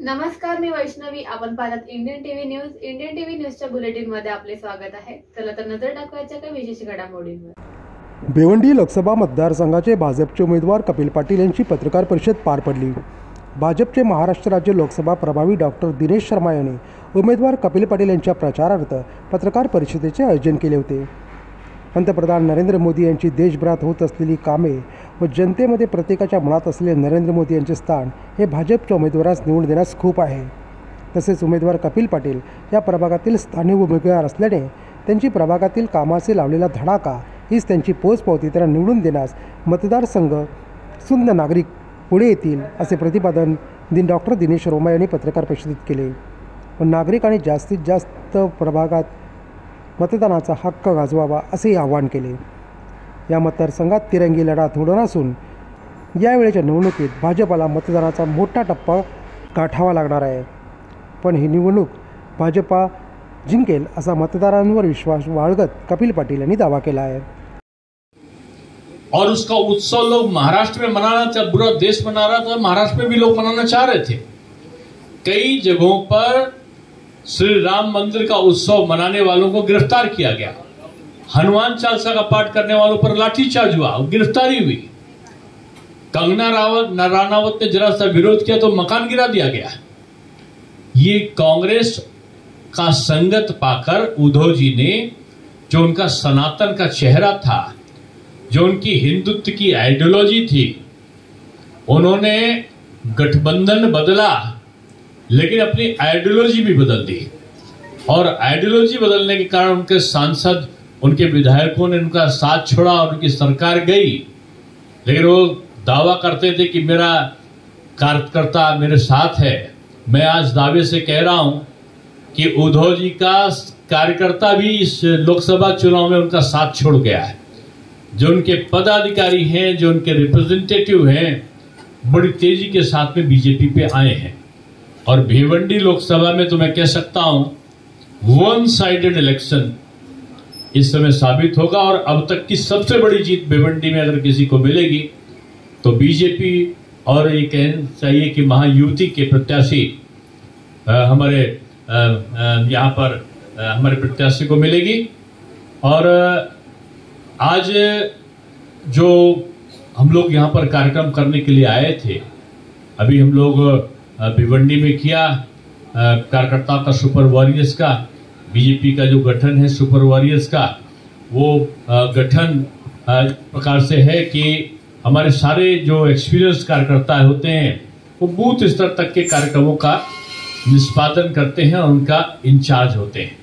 नमस्कार, मी वैष्णवी. आपण पाहत Indian TV news. Indian TV न्यूजच्या बुलेटिन मध्ये आपले स्वागत आहे. चला तर नजर टाकवायच्या काही विशेष घडामोडींवर. भिवंडी लोकसभा मतदारसंघाचे भाजपचे उमेदवार कपिल पाटील यांची पत्रकार परिषद पार पडली. भाजपचे महाराष्ट्र राज्य लोकसभा प्रभारी डॉक्टर दिनेश शर्मा यांनी उमेदवार कपिल पाटील यांच्या प्रचारार्थ पत्रकार परिषदेचे आयोजन केले होते. पंतप्रधान नरेंद्र मोदी यांची देशभरात होत असलेली कामे व जनतेमध्ये प्रत्येकाच्या मनात असलेले नरेंद्र मोदी यांचे स्थान हे भाजपच्या उमेदवारास निवडून देण्यास खूप आहे. तसेच उमेदवार कपिल पाटील या प्रभागातील स्थानिक उमेदवार असल्याने त्यांची प्रभागातील कामाचे लावलेला धडाका हीच त्यांची पोचपावती त्यांना निवडून देण्यास मतदारसंघ सुंद नागरिक पुढे येतील असे प्रतिपादन डॉक्टर दिनेश शर्मा यांनी पत्रकार परिषदेत केले. व नागरिकांनी जास्तीत जास्त प्रभागात मतदानाचा हक्क गाजवावा असे आवाहन केले. या मतदारसंघात तिरंगी लढत होणार असून यावेळेच्या निवडणुकीत भाजपाला मतदानाचा मोठा टप्पा गाठावा लागणार आहे. पण ही निवडणूक भाजपा जिंकेल असा मतदारांवर विश्वास बाळगत कपिल पाटील यांनी दावा केला है. और उसका उत्सव लोग महाराष्ट्र में मनाना चाह, पूरा देश मना रहा था, महाराष्ट्र में भी लोग मनाना चाह रहे थे. कई जगहों पर श्री राम मंदिर का उत्सव मनाने वालों को गिरफ्तार किया गया. हनुमान चालीसा का पाठ करने वालों पर लाठीचार्ज हुआ, गिरफ्तारी हुई. कंगना राणावत ने जरा सा विरोध किया तो मकान गिरा दिया गया. ये कांग्रेस का संगत पाकर उद्धव जी ने, जो उनका सनातन का चेहरा था, जो उनकी हिंदुत्व की आइडियोलॉजी थी, उन्होंने गठबंधन बदला लेकिन अपनी आइडियोलॉजी भी बदल दी. और आइडियोलॉजी बदलने के कारण उनके सांसद, उनके विधायकों ने उनका साथ छोड़ा और उनकी सरकार गई. लेकिन वो दावा करते थे कि मेरा कार्यकर्ता मेरे साथ है. मैं आज दावे से कह रहा हूं कि उद्धव जी का कार्यकर्ता भी इस लोकसभा चुनाव में उनका साथ छोड़ गया है. जो उनके पदाधिकारी हैं, जो उनके रिप्रेजेंटेटिव हैं, बड़ी तेजी के साथ में बीजेपी पे आए हैं. और भिवंडी लोकसभा में तो मैं कह सकता हूं वन साइडेड इलेक्शन इस समय साबित होगा. और अब तक की सबसे बड़ी जीत भिवंडी में अगर किसी को मिलेगी तो बीजेपी और ये कहना चाहिए कि महायुति के प्रत्याशी हमारे यहाँ पर हमारे प्रत्याशी को मिलेगी. और आज जो हम लोग यहाँ पर कार्यक्रम करने के लिए आए थे, अभी हम लोग भिवंडी में किया कार्यकर्ताओं का सुपर वॉरियर्स का, बीजेपी का जो गठन है सुपर वॉरियर्स का, वो गठन प्रकार से है कि हमारे सारे जो एक्सपीरियंस कार्यकर्ता होते हैं वो बूथ स्तर तक के कार्यक्रमों का निष्पादन करते हैं और उनका इंचार्ज होते हैं.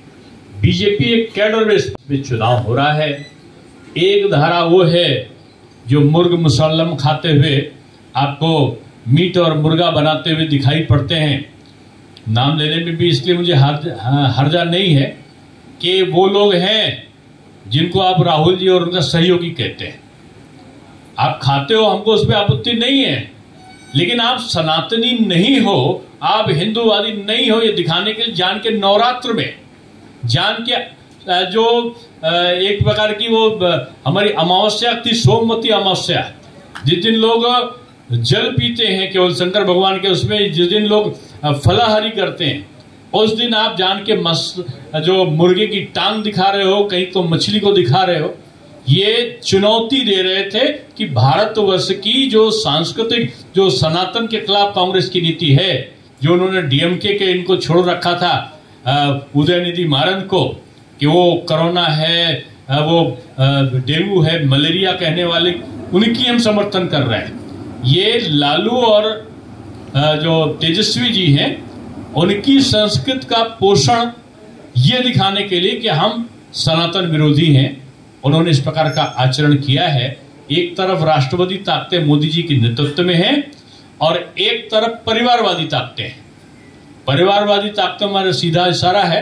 बीजेपी एक कैडर बेस पे चुनाव हो रहा है. एक धारा वो है जो मुर्ग मुसल्लम खाते हुए आपको मीट और मुर्गा बनाते हुए दिखाई पड़ते हैं. नाम लेने में भी इसलिए मुझे हर्जा नहीं है कि वो लोग हैं जिनको आप राहुल जी और उनका सहयोगी कहते हैं. आप खाते हो, हमको उसमें आपत्ति नहीं है, लेकिन आप सनातनी नहीं हो, आप हिंदूवादी नहीं हो, ये दिखाने के लिए जान के नवरात्र में जान के जो एक प्रकार की वो हमारी अमावस्या थी, सोमवती अमावस्या, जिस दिन लोग जल पीते हैं केवल शंकर भगवान के, उसमें जिस दिन लोग फलाहारी करते हैं, उस दिन आप जान के जो मुर्गे की टांग दिखा रहे हो, कहीं तो मछली को दिखा रहे हो. ये चुनौती दे रहे थे कि भारतवर्ष की जो सांस्कृतिक, जो सनातन के खिलाफ कांग्रेस की नीति है, जो उन्होंने डीएमके के इनको छोड़ रखा था उदयनिधि मारन को, कि वो कोरोना है, वो डेंगू है, मलेरिया कहने वाले, उनकी हम समर्थन कर रहे हैं. ये लालू और जो तेजस्वी जी हैं, उनकी संस्कृत का पोषण ये दिखाने के लिए कि हम सनातन विरोधी हैं, उन्होंने इस प्रकार का आचरण किया है. एक तरफ राष्ट्रवादी ताकतें मोदी जी के नेतृत्व में हैं और एक तरफ परिवारवादी ताकतें हैं. परिवारवादी ताकतों हमारा सीधा इशारा है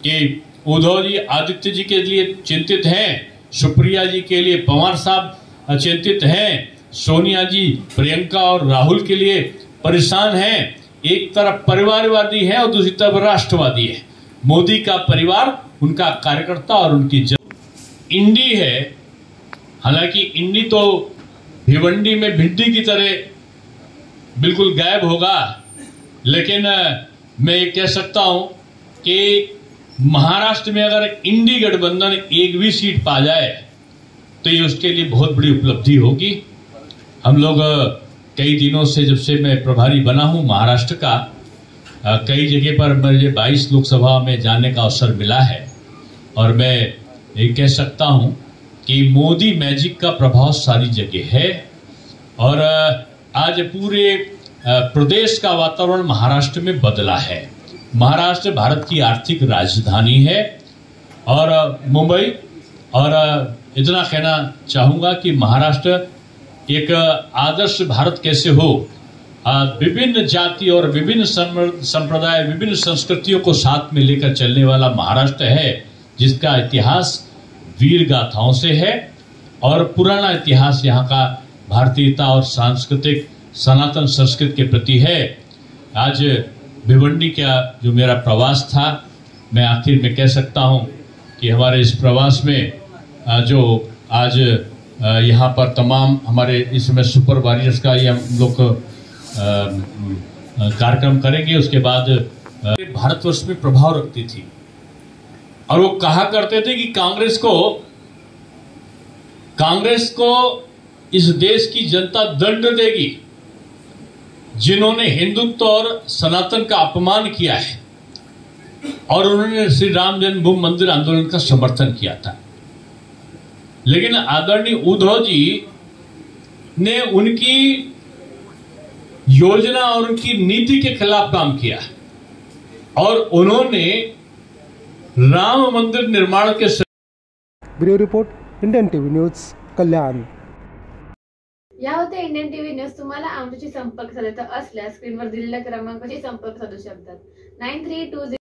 कि उद्धव जी आदित्य जी के लिए चिंतित हैं, सुप्रिया जी के लिए पवार साहब चिंतित हैं, सोनिया जी, प्रियंका और राहुल के लिए परेशान हैं. एक तरफ परिवारवादी है और दूसरी तरफ राष्ट्रवादी है. मोदी का परिवार, उनका कार्यकर्ता और उनकी इंडी है. हालांकि इंडी तो भिवंडी में भिंडी की तरह बिल्कुल गायब होगा, लेकिन मैं ये कह सकता हूं कि महाराष्ट्र में अगर इंडी गठबंधन एक भी सीट पा जाए तो ये उसके लिए बहुत बड़ी उपलब्धि होगी। हम लोग कई दिनों से, जब से मैं प्रभारी बना हूं महाराष्ट्र का, कई जगह पर मुझे 22 लोकसभा में जाने का अवसर मिला है और मैं ये कह सकता हूं कि मोदी मैजिक का प्रभाव सारी जगह है और आज पूरे प्रदेश का वातावरण महाराष्ट्र में बदला है। महाराष्ट्र भारत की आर्थिक राजधानी है और मुंबई, और इतना कहना चाहूंगा कि महाराष्ट्र एक आदर्श भारत कैसे हो, विभिन्न जाति और विभिन्न संप्रदाय, विभिन्न संस्कृतियों को साथ में लेकर चलने वाला महाराष्ट्र है, जिसका इतिहास वीर गाथाओं से है और पुराना इतिहास यहाँ का भारतीयता और सांस्कृतिक सनातन संस्कृति के प्रति है। आज भिवंडी का जो मेरा प्रवास था, मैं आखिर में कह सकता हूँ कि हमारे इस प्रवास में जो आज यहाँ पर तमाम हमारे इसमें सुपर वॉरियर्स का ये हम लोग कार्यक्रम करेंगे। उसके बाद भारतवर्ष में प्रभाव रखती थी और वो कहा करते थे कि कांग्रेस को इस देश की जनता दंड देगी जिन्होंने हिंदुत्व और सनातन का अपमान किया है, और उन्होंने श्री राम जन्मभूमि मंदिर आंदोलन का समर्थन किया था। लेकिन आदरणीय उद्धव जी ने उनकी योजना और उनकी नीति के खिलाफ काम किया और उन्होंने राम मंदिर निर्माण के bureau report Indian TV news Kalyan. या होत्या इंडियन टीव्ही न्यूज। तुम्हाला आमच्याशी संपर्क साधायचा असल्यास स्क्रीनवर दिलेल्या क्रमांकाशी संपर्क साधू शकतात। 9320